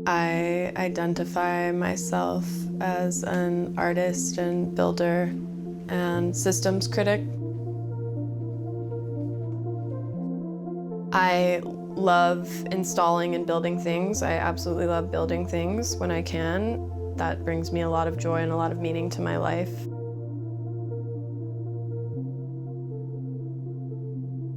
I identify myself as an artist and builder and systems critic. I love installing and building things. I absolutely love building things when I can. That brings me a lot of joy and a lot of meaning to my life.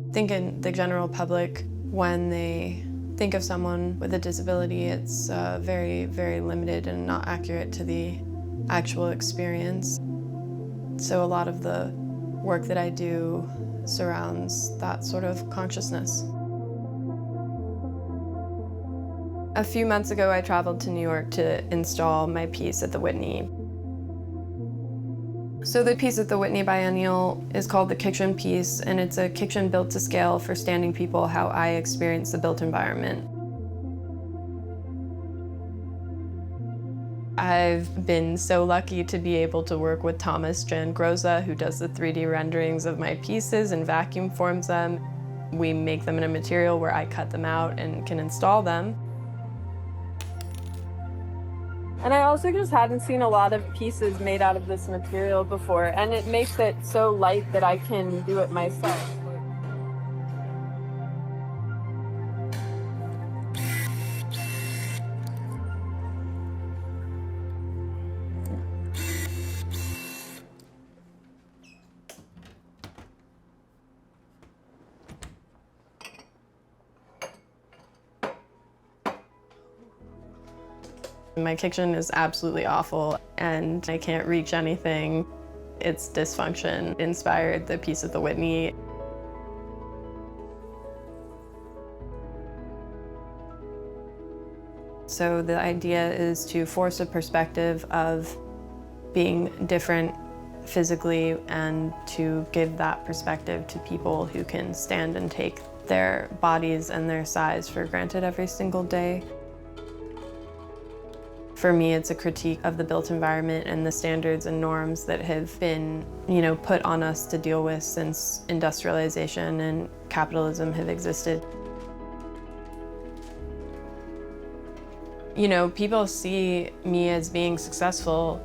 I think in the general public, when they think of someone with a disability, it's very, very limited and not accurate to the actual experience. So a lot of the work that I do surrounds that sort of consciousness. A few months ago, I traveled to New York to install my piece at the Whitney. So the piece at the Whitney Biennial is called the Kitchen Piece, and it's a kitchen built to scale for standing people, how I experience the built environment. I've been so lucky to be able to work with Thomas Groza, who does the 3D renderings of my pieces and vacuum forms them. We make them in a material where I cut them out and can install them. And I also just hadn't seen a lot of pieces made out of this material before, and it makes it so light that I can do it myself. My kitchen is absolutely awful, and I can't reach anything. Its dysfunction inspired the piece of the Whitney. So the idea is to force a perspective of being different physically and to give that perspective to people who can stand and take their bodies and their size for granted every single day. For me, it's a critique of the built environment and the standards and norms that have been, put on us to deal with since industrialization and capitalism have existed. People see me as being successful.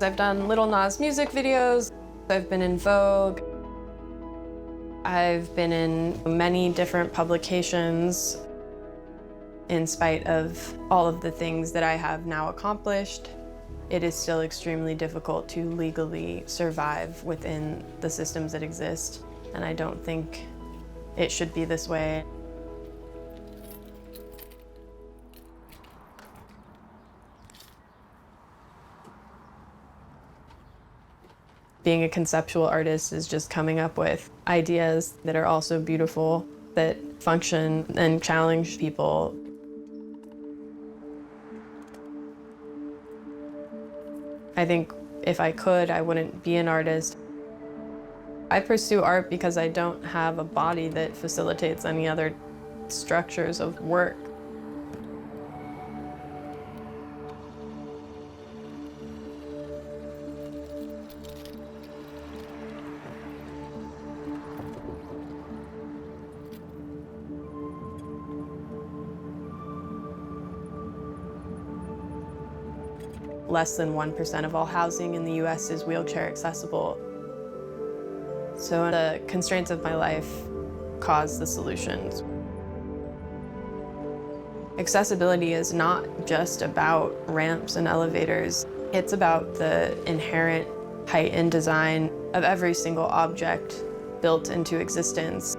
I've done Little Nas music videos. I've been in Vogue. I've been in many different publications. In spite of all of the things that I have now accomplished, it is still extremely difficult to legally survive within the systems that exist, and I don't think it should be this way. Being a conceptual artist is just coming up with ideas that are also beautiful, that function and challenge people. I think if I could, I wouldn't be an artist. I pursue art because I don't have a body that facilitates any other structures of work. Less than 1% of all housing in the US is wheelchair accessible. So the constraints of my life cause the solutions. Accessibility is not just about ramps and elevators. It's about the inherent height and design of every single object built into existence.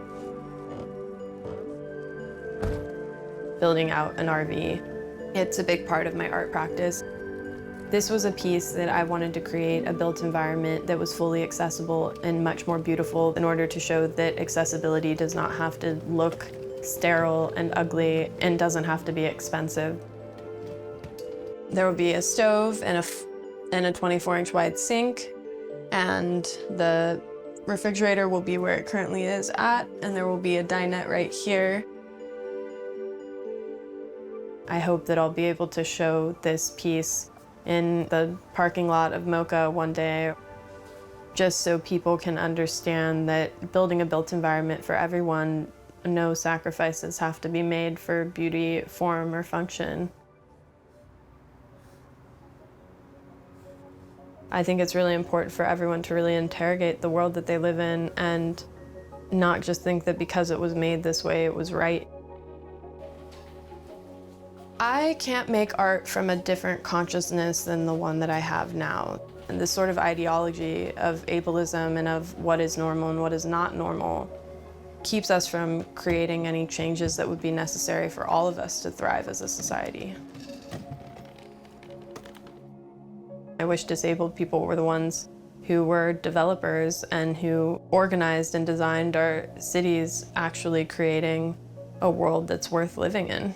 Building out an RV, it's a big part of my art practice. This was a piece that I wanted to create a built environment that was fully accessible and much more beautiful in order to show that accessibility does not have to look sterile and ugly and doesn't have to be expensive. There will be a stove and a 24-inch wide sink, and the refrigerator will be where it currently is at, and there will be a dinette right here. I hope that I'll be able to show this piece in the parking lot of Mocha one day, just so people can understand that building a built environment for everyone, no sacrifices have to be made for beauty, form, or function. I think it's really important for everyone to really interrogate the world that they live in and not just think that because it was made this way, it was right. I can't make art from a different consciousness than the one that I have now. And this sort of ideology of ableism and of what is normal and what is not normal keeps us from creating any changes that would be necessary for all of us to thrive as a society. I wish disabled people were the ones who were developers and who organized and designed our cities, actually creating a world that's worth living in.